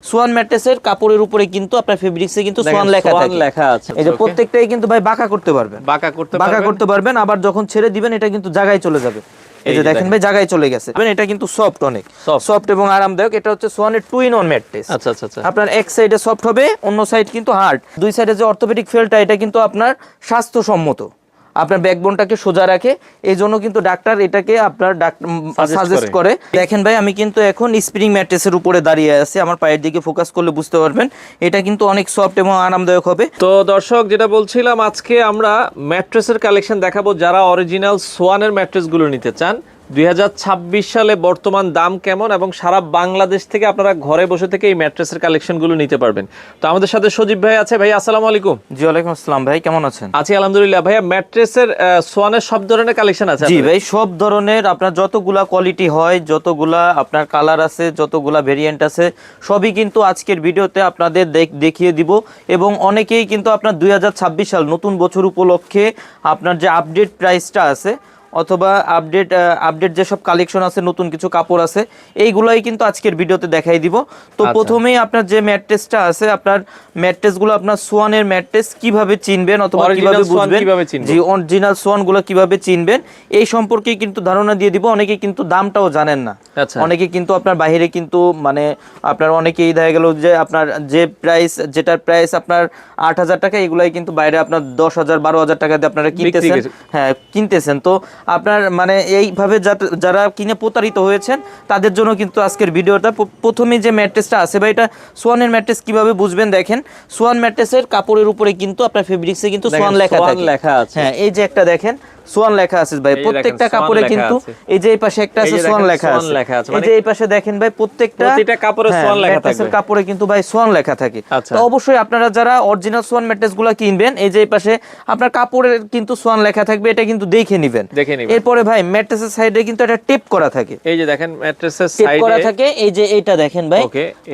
Schwann ম্যাট্রেসের কাপড়ের উপরে কিন্তু আপনার ফেব্রিক্সে কিন্তু সোয়ান লেখা আছে। এই যে প্রত্যেকটাই কিন্তু ভাই বাঁকা করতে পারবেন, বাঁকা করতে পারবেন। আবার যখন ছেড়ে দিবেন এটা কিন্তু জায়গায় চলে যাবে। এই যে দেখেন ভাই জায়গায় চলে গেছে। এটা কিন্তু সফট, অনেক সফট এবং আরামদায়ক। এটা হচ্ছে সোয়ানের টু ইন ওয়ান ম্যাট্রেস। আচ্ছা আচ্ছা আচ্ছা। আপনার এক সাইডে সফট হবে, অন্য সাইড কিন্তু হার্ড। দুই সাইডে যে অর্থোপেডিক ফেলটা এটা কিন্তু আপনার স্বাস্থ্যসম্মত, আপনার ব্যাকবোনটাকে সোজা রাখে। এই জন্য কিন্তু ডাক্তার এটাকে আপনার সাজেস্ট করে। দেখেন ভাই আমি কিন্তু এখন স্প্রিং ম্যাট্রেসের উপরে দাঁড়িয়ে আছি, আমার পায়ের দিকে ফোকাস করলে বুঝতে পারবেন এটা কিন্তু অনেক সফট এবং আরামদায়ক হবে। তো দর্শক যেটা বলছিলাম, আজকে আমরা ম্যাট্রেসের কালেকশন দেখাবো। যারা অরিজিনাল সোয়ানের ম্যাট্রেসগুলো নিতে চান, 2026 সালে বর্তমান দাম কেমন এবং সারা বাংলাদেশ থেকে আপনারা ঘরে বসে থেকে এই ম্যাট্রেসের কালেকশনগুলো নিতে পারবেন। তো আমাদের সাথে সজীব ভাই আছে। ভাই আসসালামু আলাইকুম। জি ওয়ালাইকুম আসসালাম ভাই, কেমন আছেন? আছি আলহামদুলিল্লাহ। ভাইয়া ম্যাট্রেসের সোয়ানের সব ধরনের কালেকশন আছে? জি ভাই সব ধরনের, আপনার যতগুলা কোয়ালিটি হয়, যতগুলা আপনার কালার আছে, যতগুলা ভেরিয়েন্ট আছে, সবই কিন্তু আজকের ভিডিওতে আপনাদের দেখিয়ে দিব। এবং অনেকেই কিন্তু আপনার 2026 সাল নতুন বছর উপলক্ষে আপনার যে আপডেট প্রাইসটা আছে অথবা আপডেট যেসব কালেকশন আছে, নতুন কিছু কাপড় আছে, এইগুলাই কিন্তু আজকের ভিডিওতে দেখাই দিব। তো প্রথমেই আপনার যে ম্যাট্রেসটা আছে, আপনার ম্যাট্রেসগুলো আপনার সোয়ানের ম্যাট্রেস কিভাবে চিনবেন অথবা কিভাবে বুঝবেন, জি অরিজিনাল সোয়ানগুলো কিভাবে চিনবেন এই সম্পর্কে কিন্তু ধারণা দিয়ে দিব। অনেকে কিন্তু দামটাও জানেন না, অনেকে কিন্তু আপনার বাইরে কিন্তু মানে আপনার অনেকেই দেখা গেল যে আপনার যে প্রাইস, যেটার প্রাইস আপনার 8,000 টাকা, এগুলাই কিন্তু বাইরে আপনার 10,000 12,000 টাকা দিয়ে আপনারা কিনতেছেন। হ্যাঁ কিনতেছেন। তো আপনার মানে এইভাবে যারা কিনে প্রতারিত হয়েছেন তাদের জন্য কিন্তু আজকের ভিডিওটা। প্রথমে যে ম্যাট্রেসটা আছে ভাই, এটা সোয়ানের ম্যাট্রেস কিভাবে বুঝবেন দেখেন। সোয়ান ম্যাট্রেসের কাপড়ের উপরে কিন্তু আপনার ফেব্রিক্সে কিন্তু সোয়ান লেখা আছে। হ্যাঁ এই যে একটা দেখেন সোয়ান লেখা আছে ভাই, প্রত্যেকটা কাপড়ে কিন্তু এই যে এই পাশে একটা আছে সোয়ান লেখা আছে, এই যে এই পাশে দেখেন ভাই প্রত্যেকটা কাপড়ে সোয়ান লেখা থাকে, কাপড়ে কিন্তু ভাই সোয়ান লেখা থাকে। তো অবশ্যই আপনারা যারা অরিজিনাল সোয়ান ম্যাট্রেসগুলো কিনবেন, এই যে এই পাশে আপনার কাপড়ের কিন্তু সোয়ান লেখা থাকবে, এটা কিন্তু দেখে নেবেন। এরপরে ভাই ম্যাট্রেসের সাইডে কিন্তু একটা টেপ করা থাকে, এই যে দেখেন ম্যাট্রেসের সাইডে টেপ করা থাকে। এই যে এইটা দেখেন ভাই,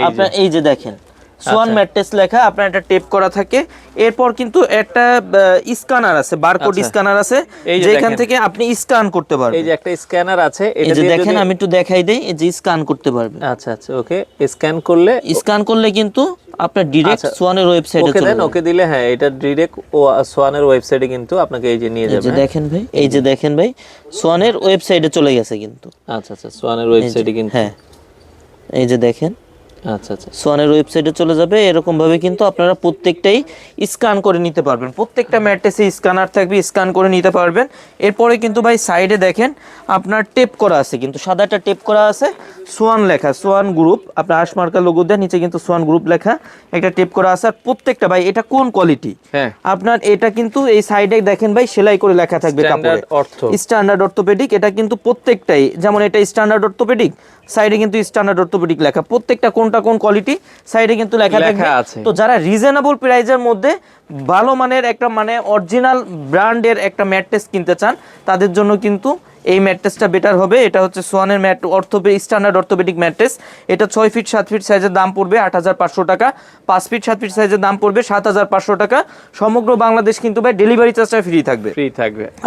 আপনার এই যে দেখেন সোয়ান ম্যাট্রেস লেখা, আপনার একটা টেপ করা থাকে। এরপর কিন্তু একটা স্ক্যানার আছে, বারকোড স্ক্যানার আছে, যেখান থেকে আপনি স্ক্যান করতে পারবেন। এই যে একটা স্ক্যানার আছে, এই যে দেখেন আমি একটু দেখাই দেই, এই যে স্ক্যান করতে পারবেন। আচ্ছা আচ্ছা ওকে। স্ক্যান করলে কিন্তু আপনার ডাইরেক্ট সোয়ানের ওয়েবসাইটে চলে যাবে। ওকে দিলে হ্যাঁ এটা ডাইরেক্ট সোয়ানের ওয়েবসাইটে কিন্তু আপনাকে এই যে নিয়ে যাবে। এই যে দেখেন ভাই, এই যে দেখেন ভাই সোয়ানের ওয়েবসাইটে চলে গেছে কিন্তু। আচ্ছা আচ্ছা সোয়ানের ওয়েবসাইটে কিন্তু, হ্যাঁ এই যে দেখেন আচ্ছা আচ্ছা সোয়ানের ওয়েবসাইটে চলে যাবে। এরকম ভাবে কিন্তু আপনারা প্রত্যেকটাই স্ক্যান করে নিতে পারবেন। প্রত্যেকটা ম্যাট্রেসে স্ক্যানার থাকবে, স্ক্যান করে নিতে পারবেন। এরপরে কিন্তু ভাই সাইডে দেখেন আপনার টেপ করা আছে, কিন্তু সাদাটা টেপ করা আছে, সোয়ান লেখা, সোয়ান গ্রুপ, আপনার আশমার্কা লোগো দেয়, নিচে কিন্তু সোয়ান গ্রুপ লেখা একটা টেপ করা আছে। আর প্রত্যেকটা ভাই এটা কোন কোয়ালিটি, আপনার এটা কিন্তু এই সাইডে দেখেন ভাই সেলাই করে লেখা থাকবে কাপড়ে, স্ট্যান্ডার্ড অর্থোপেডিক। এটা কিন্তু প্রত্যেকটাই, যেমন এটা স্ট্যান্ডার্ড অর্থোপেডিক, সাইডে কিন্তু স্ট্যান্ডার্ড অর্থোপেডিক লেখা, প্রত্যেকটা কোনটা কোন কোয়ালিটি সাইডে কিন্তু লেখা আছে। তো যারা রিজনেবল প্রাইসের মধ্যে ভালো মানের একটা মানে অরিজিনাল ব্র্যান্ডের একটা ম্যাট্রেস কিনতে চান, তাদের জন্য কিন্তু এই ম্যাট্রেসটা বেটার হবে। এটা হচ্ছে সোয়ানের স্ট্যান্ডার্ড অর্থোপেডিক ম্যাট্রেস। এটা 6 ফিট 7 ফিট সাইজের দাম পড়বে 8,500 টাকা, 5 ফিট 7 ফিট সাইজের দাম পড়বে 7,500 টাকা। সমগ্র বাংলাদেশ কিন্তু ভাই ডেলিভারি চার্জটা ফ্রি থাকবে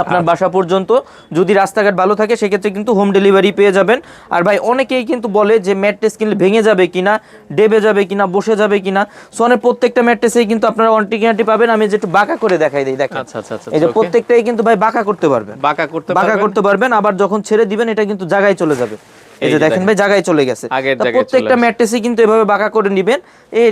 আপনার বাসা পর্যন্ত। যদি রাস্তাঘাট ভালো থাকে সেক্ষেত্রে কিন্তু হোম ডেলিভারি পেয়ে যাবেন। আর ভাই অনেকেই কিন্তু বলে যে ম্যাট্রেস কিনলে ভেঙে যাবে কিনা, ডেবে যাবে কিনা, বসে যাবে কিনা। সোয়ানের প্রত্যেকটা ম্যাট্রেসেই কিন্তু আপনারা ওয়ারেন্টি গ্যারান্টি পাবেন। আমি যেটা বাঁকা করে দেখাই দিই, দেখেন এই যে প্রত্যেকটাই কিন্তু ভাই বাঁকা করতে পারবেন, বাঁকা করতে পারবেন। আবার যখন ছেড়ে দিবেন এটা কিন্তু জায়গায় চলে যাবে। এই যে দেখেন ভাই জায়গায় চলে গেছে। প্রত্যেকটা ম্যাট্রেসই কিন্তু এভাবে বাঁকা করে নেবেন।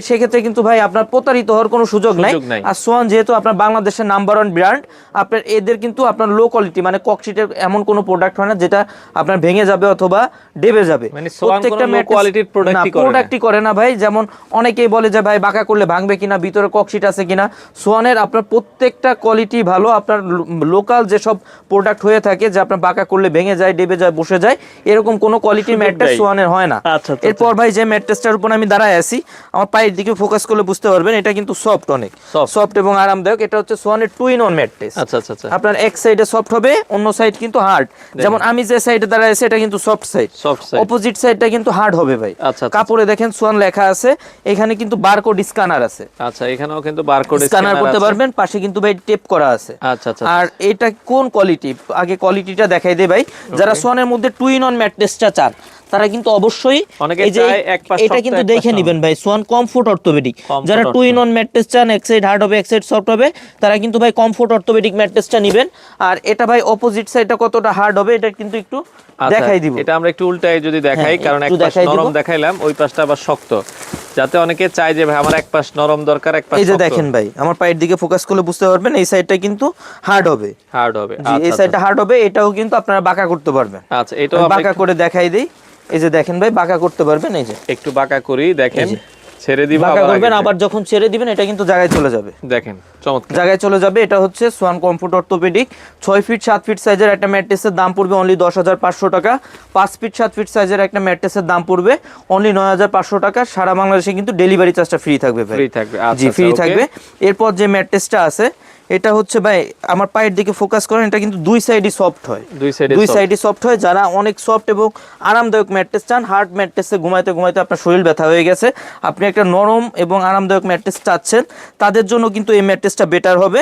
সেক্ষেত্রে কিন্তু ভাই আপনার প্রতারিত হওয়ার কোনো সুযোগ নাই। আর সোয়ান যেহেতু আপনার বাংলাদেশের নাম্বার 1 ব্র্যান্ড, আপনার এদের কিন্তু আপনার লো কোয়ালিটি মানে ককশিটের এমন কোনো প্রোডাক্ট হয় না যেটা আপনার ভেঙে যাবে অথবা ডেবে যাবে। প্রত্যেকটা কোয়ালিটির প্রোডাক্টই করে না ভাই। যেমন অনেকেই বলে যে ভাই বাঁকা করলে ভাঙবে কিনা, ভিতরে ককশিট আছে কিনা। সোয়ানের আপনার প্রত্যেকটা কোয়ালিটি ভালো। আপনার লোকাল যেসব প্রোডাক্ট হয়ে থাকে যে আপনার বাঁকা করলে ভেঙে যায়, ডেবে যায়, বসে যায়, এরকম কোনো কোয়ালিটির ম্যাট্রেস সোয়ানের হয় না। এরপর ভাই যে ম্যাট্রেসটার উপর আমি দাঁড়ায় আছি, আমার পায়ের দিকে ফোকাস করলে বুঝতে পারবেন এটা কিন্তু সফট, অনেক সফট এবং আরামদায়ক। এটা হচ্ছে সোয়ানের টু ইন ওয়ান ম্যাট্রেস। আচ্ছা আচ্ছা আচ্ছা। আপনার এক সাইডে সফট হবে, অন্য সাইড কিন্তু হার্ড। যেমন আমি যে সাইডে দাঁড়ায় আছি এটা কিন্তু সফট সাইড, অপোজিট সাইডটা কিন্তু হার্ড হবে ভাই। কাপড়ে দেখেন সোয়ান লেখা আছে, এখানে কিন্তু বারকোড স্ক্যানার আছে। আচ্ছা এখানেও কিন্তু বারকোড স্ক্যানার করতে পারবেন। পাশে কিন্তু ভাই টেপ করা আছে। আচ্ছা আচ্ছা। আর এটা কোন কোয়ালিটি, আগে কোয়ালিটিটা দেখাই দেই ভাই। যারা সোয়ানের মধ্যে টু ইন ওয়ান ম্যাট্রেসটা চান তারা কিন্তু অবশ্যই অনেকে এই যে চায় এক পাশ এটা শক্ত, কিন্তু এক পাশ দেখে নরম। নেবেন ভাই, সোয়ান কমফোর্ট অর্থোপেডিক। Comfort যারা two in Ortho। One mattress চান, এক সাইড হার্ড হবে এক সাইড সফট হবে, তারা কিন্তু ভাই কমফোর্ট অর্থোপেডিক ম্যাট্রেসটা নেবেন। আর এটা ভাই অপোজিট সাইডটা কতটা হার্ড হবে এটা কিন্তু একটু আচ্ছা, দেখাই দিব। এটা আমরা একটু উল্টায় যদি দেখাই, হ্যাঁ, কারণ এক একটু পাশ দেখাই দিব। নরম দেখাইলাম, ওই পাশটা আবার শক্ত, যাতে অনেকে চায় যে ভাই আমার এক পাশ নরম দরকার, এক পাশ এই যে শক্ত। দেখেন ভাই, আমার পায়ের দিকে ফোকাস করলে বুঝতে পারবেন এই সাইডটা কিন্তু হার্ড হবে। হার্ড হবে, জি, এই সাইডটা হার্ড হবে, এটাও কিন্তু আপনারা বাঁকা করতে পারবেন। আচ্ছা, এটাও আমি আমরা বাঁকা করে দেখাই দিই। এই যে দেখেন ভাই, বাঁকা করতে পারবেন, এই যে একটু বাঁকা করি, দেখেন এই যে। ছেড়ে দিবা, বাঁকা আবার করবেন, আগে আবার যখন ছেড়ে দিবেন এটা কিন্তু জায়গায় চলে যাবে। দেখেন চমৎকার। জায়গায় চলে যাবে। এটা হচ্ছে Swan comfort orthopaedic 6 feet 7 feet সাইজের একটা ম্যাট্রেসের দাম পড়বে অনলি 10,500 টাকা। 5 ফিট 7 ফিট সাইজের একটা ম্যাট্রেসের দাম পড়বে অনলি 9,500 টাকা। সারা বাংলাদেশে কিন্তু ডেলিভারি চার্জটা ফ্রি থাকবে ভাই। ফ্রি থাকবে, আচ্ছা, জি, ফ্রি আচ্ছা, থাকবে। okay। এরপর যে ম্যাট্রেসটা আছে এটা হচ্ছে ভাই, আমার পায়ের দিকে ফোকাস করেন, এটা কিন্তু দুই সাইডই সফট হয়। দুই দুই সাইডই সফট হয়। যারা অনেক সফট এবং আরামদায়ক ম্যাট্রেস চান, হার্ড ম্যাট্রেসে ঘুমাইতে ঘুমাইতে আপনার শরীর ব্যথা হয়ে গেছে, আপনি একটা নরম এবং আরামদায়ক ম্যাট্রেস চাচ্ছেন, তাদের জন্য কিন্তু এই ম্যাট্রেসটা বেটার হবে।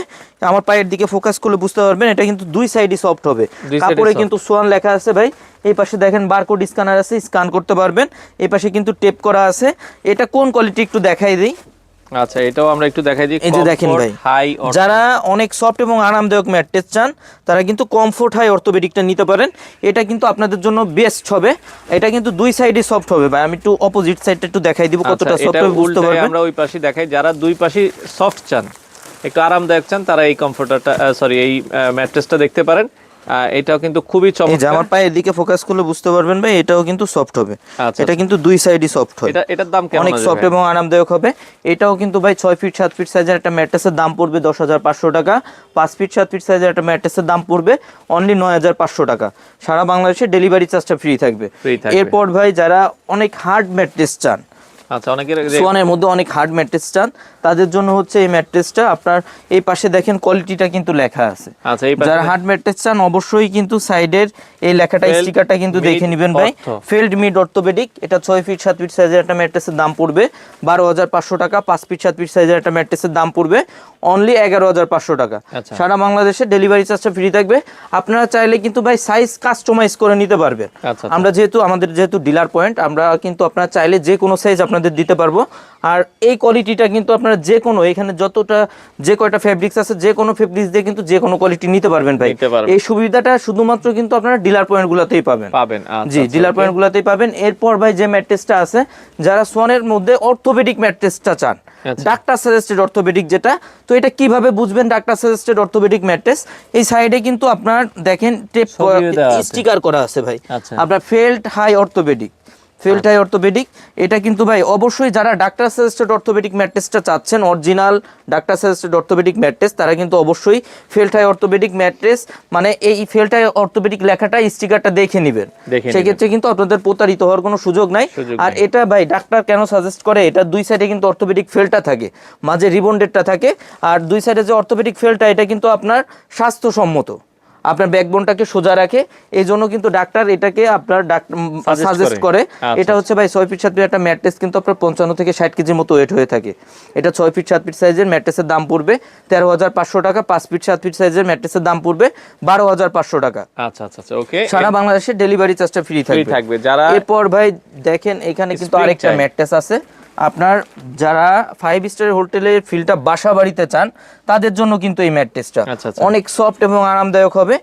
আমার পায়ের দিকে ফোকাস করলে বুঝতে পারবেন এটা কিন্তু দুই সাইডই সফট হবে। দুই side-ই কাপড়ে soft। কিন্তু সোয়ান লেখা আছে ভাই। এই পাশে দেখেন বারকোড স্ক্যানার আছে, স্ক্যান করতে পারবেন। এই পাশে কিন্তু টেপ করা আছে। এটা কোন কোয়ালিটি একটু দেখাই দিই। আচ্ছা, এটাও আমরা একটু দেখাই দিই। এই যে দেখেন ভাই, হাই, যারা অনেক সফট এবং আরামদায়ক ম্যাট্রেস চান তারা কিন্তু কমফোর্ট হাই অর্থোপেডিকটা নিতে পারেন। এটা কিন্তু আপনাদের জন্য বেস্ট হবে। এটা কিন্তু দুই সাইডই সফট হবে ভাই। আমি একটু অপোজিট সাইডটা একটু দেখাই দিব কতটা সফট হবে বুঝতে পারবেন। আমরা ওই পাশে দেখাই, যারা দুই পাশে সফট চান, একটু আরামদায়ক চান, তারা এই কমফোর্টারটা এই ম্যাট্রেসটা দেখতে পারেন। এটাও কিন্তু খুবই এই যে চমৎকার। আমার পায়ের দিকে ফোকাস করলে বুঝতে পারবেন ভাই, এটাও কিন্তু সফট হবে। আচ্ছা, এটা কিন্তু দুই সাইডই সফট হয়। এটার দাম কেমন অনেক আসবে সফট ভাই? এবং আরামদায়ক হবে। এটাও কিন্তু ভাই 6 ফিট 7 ফিট সাইজের একটা ম্যাট্রেসের দাম পড়বে 10,500 টাকা। 5 ফিট 7 ফিট সাইজের একটা ম্যাট্রেসের দাম পড়বে অনলি 9,500 টাকা। সারা বাংলাদেশে ডেলিভারি চার্জটা ফ্রি থাকবে। Free থাকবে। এরপর ভাই যারা অনেক হার্ড ম্যাট্রেস চান, আচ্ছা, অনেকের সোয়ানের মধ্যে অনেক হার্ড ম্যাট্রেস চান, তাদের জন্য হচ্ছে এই ম্যাট্রেসটা। আপনার এই পাশে দেখেন কোয়ালিটিটা কিন্তু লেখা আছে। আচ্ছা, এই পাশে যারা হার্ড ম্যাট্রেস চান অবশ্যই কিন্তু সাইডের এই লেখাটা, Felt স্টিকারটা কিন্তু দেখে Mid নেবেন ভাই। Ortho। Field mid orthopaedic. এটা 6 ফিট 7 ফিট সাইজের একটা ম্যাট্রেসের দাম পড়বে 12,500 টাকা। 5 ফিট 7 ফিট সাইজের একটা ম্যাট্রেসের দাম পড়বে অনলি 11,500 টাকা। আচ্ছা। সারা বাংলাদেশে ডেলিভারি চার্জটা ফ্রি থাকবে। আপনারা চাইলে কিন্তু ভাই সাইজ কাস্টমাইজ করে নিতে পারবেন। আচ্ছা, আমরা আমাদের যেহেতু ডিলার পয়েন্ট, আমরা কিন্তু আপনারা চাইলে যে কোনো সাইজ আপনাদের দিতে পারবো। আর এই কোয়ালিটিটা কিন্তু আপনারা যে কোনো, এখানে যতটা যে কয়টা ফেব্রিক্স আছে, যে কোনো ফেব্রিক্স দিয়ে কিন্তু যে কোনো কোয়ালিটি নিতে পারবেন ভাই। নিতে পারবেন। এই সুবিধাটা শুধুমাত্র কিন্তু আপনারা ডিলার পয়েন্ট গুলোতেই পাবেন। আচ্ছা, জি, আচ্ছা, ডিলার okay। পয়েন্ট গুলোতেই পাবেন। এরপর ভাই যে ম্যাট্রেসটা আছে, যারা সোয়ানের মধ্যে অর্থোপেডিক ম্যাট্রেসটা চান, আচ্ছা। ডাক্তার সাজেস্টেড অর্থোপেডিক যেটা, তো এটা কিভাবে বুঝবেন ডাক্তার সাজেস্টেড অর্থোপেডিক ম্যাট্রেস? এই সাইডে কিন্তু আপনার দেখেন টেপ ছবিও দেওয়া আছে। স্টিকার করা আছে ভাই। আচ্ছা। আপনার felt high orthopaedic, felt high orthopaedic. এটা কিন্তু ভাই অবশ্যই যারা ডাক্তার সাজেস্টেড অর্থোপেডিক ম্যাট্রেসটা চাচ্ছেন, original doctor suggested orthopaedic mattress, তারা কিন্তু অবশ্যই ফেল্ট হাই অর্থোপেডিক ম্যাট্রেস, মানে এই ফেল্ট হাই অর্থোপেডিক লেখাটা, স্টিকারটা দেখে নেবেন। দেখে সেক্ষেত্রে কিন্তু আপনাদের প্রতারিত হওয়ার কোনো সুযোগ নাই। সুযোগ আর নেই। এটা ভাই ডাক্তার কেন সাজেস্ট করে, এটা দুই সাইডে কিন্তু অর্থোপেডিক ফেলটা থাকে, মাঝে রিবন্ডেডটা থাকে। আর দুই সাইডে যে অর্থোপেডিক ফেলটা, এটা কিন্তু আপনার স্বাস্থ্যসম্মত, আপনার ব্যাকবোনটাকে সোজা রাখে। এই জন্য কিন্তু ডাক্তার এটাকে আপনার সাজেস্ট করে। আচ্ছা। এটা হচ্ছে ভাই 6 ফিট 7 ফিট একটা ম্যাট্রেস কিন্তু আপনার 55 থেকে 60 কেজির মতো ওয়েট হয়ে থাকে। এটা 6 ফিট 7 ফিট সাইজের ম্যাট্রেসের দাম পড়বে 13,500 টাকা। 5 ফিট 7 ফিট সাইজের ম্যাট্রেসের দাম পড়বে 12,500 টাকা। আচ্ছা, আচ্ছা, আচ্ছা, ওকে। সারা বাংলাদেশে ডেলিভারি চার্জটা ফ্রি থাকবে। যারা এরপর ভাই দেখেন এখানে কিন্তু Spring আরেকটা চাই। ম্যাট্রেস আছে। আপনার যারা 5 স্টার হোটেলের ফিলটা বাসা বাড়িতে চান, তাদের জন্য কিন্তু এই ম্যাট্রেসটা আচ্ছা, আচ্ছা। অনেক সফট এবং আরামদায়ক হবে।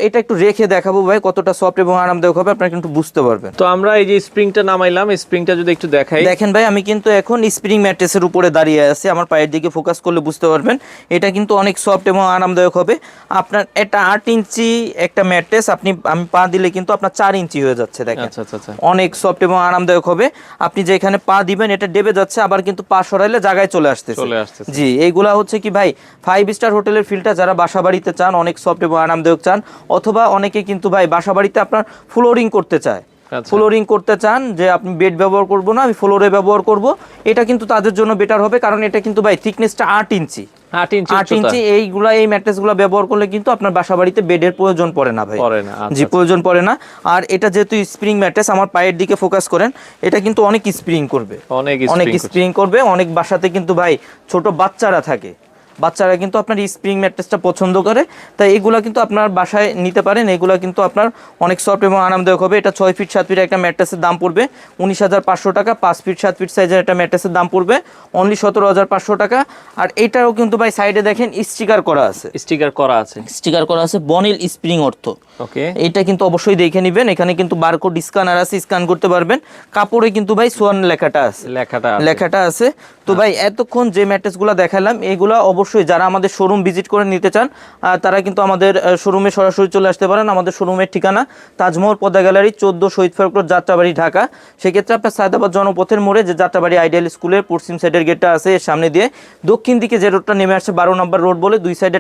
এটা একটু রেখে দেখাবো ভাই কতটা সফট এবং আরামদায়ক হবে, আপনারা কিন্তু বুঝতে পারবেন। তো আমরা এই যে স্প্রিংটা নামাইলাম, এই স্প্রিংটা যদি একটু দেখাই। দেখেন ভাই, আমি কিন্তু এখন স্প্রিং ম্যাট্রেসের উপরে দাঁড়িয়ে আছি। আমার পায়ের দিকে ফোকাস করলে বুঝতে পারবেন এটা কিন্তু অনেক সফট এবং আরামদায়ক হবে। আপনার এটা 8 ইঞ্চি একটা ম্যাট্রেস, আমি পা দিলে কিন্তু আপনার 4 ইঞ্চি হয়ে যাচ্ছে। দেখেন আচ্ছা, আচ্ছা, আচ্ছা। অনেক সফট এবং আরামদায়ক হবে। আপনি যেখানে পা দিবেন এটা ডেবে যাচ্ছে, আবার কিন্তু পা সরাইলে জায়গায় চলে আসতেছে। জি, এইগুলা হচ্ছে কি ভাই 5 স্টার হোটেলের ফিলটা যারা বাসা বাড়িতে চান, অনেক সফট এবং আরামদায়ক চান, অথবা অনেকে কিন্তু ভাই বাসা বাড়িতে আপনার ফ্লোরিং করতে চায়, আচ্ছা। ফ্লোরিং করতে চান যে আপনি বেড ব্যবহার করবো না, আমি ফ্লোরে ব্যবহার করব, এটা কিন্তু তাদের জন্য বেটার হবে। কারণ এটা কিন্তু ভাই থিকনেসটা 8 ইঞ্চি। 8 ইঞ্চি 8 ইঞ্চি এই ম্যাট্রেসগুলো ব্যবহার করলে কিন্তু আপনার বাসা বাড়িতে বেডের প্রয়োজন পড়ে না ভাই। পড়ে না, আচ্ছা, জি, আচ্ছা। প্রয়োজন পড়ে না। আর এটা যেহেতু স্প্রিং ম্যাট্রেস, আমার পায়ের দিকে ফোকাস করেন, এটা কিন্তু অনেক স্প্রিং করবে, অনেক অনেক স্প্রিং করবে। অনেক বাসাতে কিন্তু ভাই ছোট বাচ্চারা থাকে, বাচ্চারা কিন্তু আপনার স্প্রিং ম্যাট্রেসটা পছন্দ করে, তাই এগুলা কিন্তু আপনার বাসায় নিতে পারেন। এগুলা কিন্তু আপনার অনেক সফট এবং আরামদায়ক হবে। এটা 6 ফিট 7 ফিট একটা ম্যাট্রেসের দাম পড়বে 19,500 টাকা। 5 ফিট 7 ফিট সাইজের একটা ম্যাট্রেসের দাম পড়বে অনলি 17,500 টাকা। আর এটাও কিন্তু ভাই সাইডে দেখেন স্টিকার করা আছে, স্টিকার করা আছে বনিল স্প্রিং অর্থ। ওকে, এটা কিন্তু অবশ্যই দেখে নেবেন। এখানে কিন্তু বারকোড স্ক্যানার আছে, স্ক্যান করতে পারবেন। কাপড়ে কিন্তু ভাই সোয়ান লেখাটা আছে। তো ভাই এতক্ষণ যে ম্যাট্রেসগুলো দেখালাম এগুলো অবশ্যই যারা আমাদের শোরুম ভিজিট করে নিতে চান তারা কিন্তু আমাদের শোরুমে সরাসরি চলে আসতে পারেন। আমাদের শোরুমের ঠিকানা তাজমহল পদ্মা গ্যালারি 14 শহীদ ফারুক রোড, যাত্রাবাড়ি, ঢাকা। সেক্ষেত্রে আপনার সায়দাবাদ জনপথের মোড়ে যে যাত্রাবাড়ি আইডিয়াল স্কুলের পশ্চিম সাইডের গেটটা আছে এর সামনে দিয়ে দক্ষিণ দিকে যে রোডটা নেমে আসছে 12 নম্বর রোড বলে, দুই সাইডে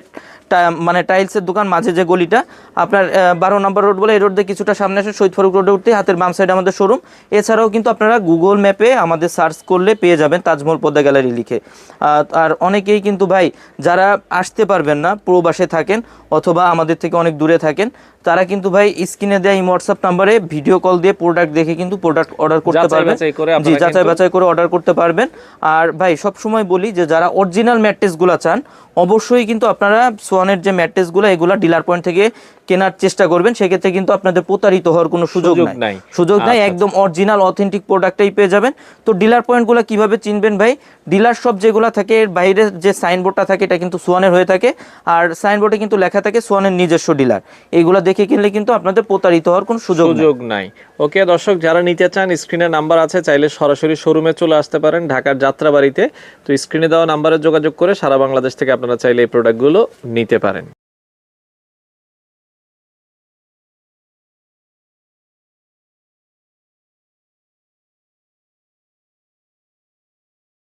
মানে টাইলসের দোকান, মাঝে যে গলিটা আপনার 12 নম্বর রোড বলে, এই রোড দিয়ে কিছুটা সামনে আসে শহীদ ফারুক রোডে উঠতে হাতের বাম সাইডে আমাদের শোরুম। এছাড়াও কিন্তু আপনারা গুগল ম্যাপে আমাদের সার্চ করলে পেয়ে যাবেন তাজমহল পদ্মা গ্যালারি লিখে। আর অনেকেই কিন্তু ভাই যারা আসতে পারবেন না, প্রবাসে থাকেন অথবা আমাদের থেকে অনেক দূরে থাকেন, তারা কিন্তু ভাই স্ক্রিনে দেওয়া এই হোয়াটসঅ্যাপ নাম্বারে ভিডিও কল দিয়ে প্রোডাক্ট দেখে কিন্তু প্রোডাক্ট অর্ডার করতে পারবেন। জি, যাচাই বাছাই করে অর্ডার করতে পারবেন। আর ভাই সব সময় বলি যে যারা অরিজিনাল ম্যাট্রেসগুলো চান অবশ্যই কিন্তু আপনারা সোয়ানের যে ম্যাট্রেসগুলো এগুলা ডিলার পয়েন্ট থেকে কেনার চেষ্টা করবেন। সেক্ষেত্রে কিন্তু আপনাদের প্রতারিত হওয়ার কোনো সুযোগ নাই। একদম অরিজিনাল অথেন্টিক প্রোডাক্টটাই পেয়ে যাবেন। তো ডিলার পয়েন্টগুলো কিভাবে চিনবেন ভাই? ডিলার শপ যেগুলো থাকে এর বাইরে যে সাইনবোর্ডটা থাকে এটা কিন্তু সোয়ানের হয়ে থাকে, আর সাইনবোর্ডে কিন্তু লেখা থাকে সোয়ানের নিজস্ব ডিলার। এইগুলো দেখে কিনলে কিন্তু আপনাদের প্রতারিত হওয়ার কোনো সুযোগ নাই। ওকে দর্শক, যারা নিতে চান স্ক্রিনে নাম্বার আছে, চাইলে সরাসরি শোরুমে চলে আসতে পারেন ঢাকার যাত্রাবাড়িতে। তো স্ক্রিনে দেওয়া নাম্বারে যোগাযোগ করে সারা বাংলাদেশ থেকে আপনারা চাইলে এই প্রোডাক্টগুলো নিতে পারেন।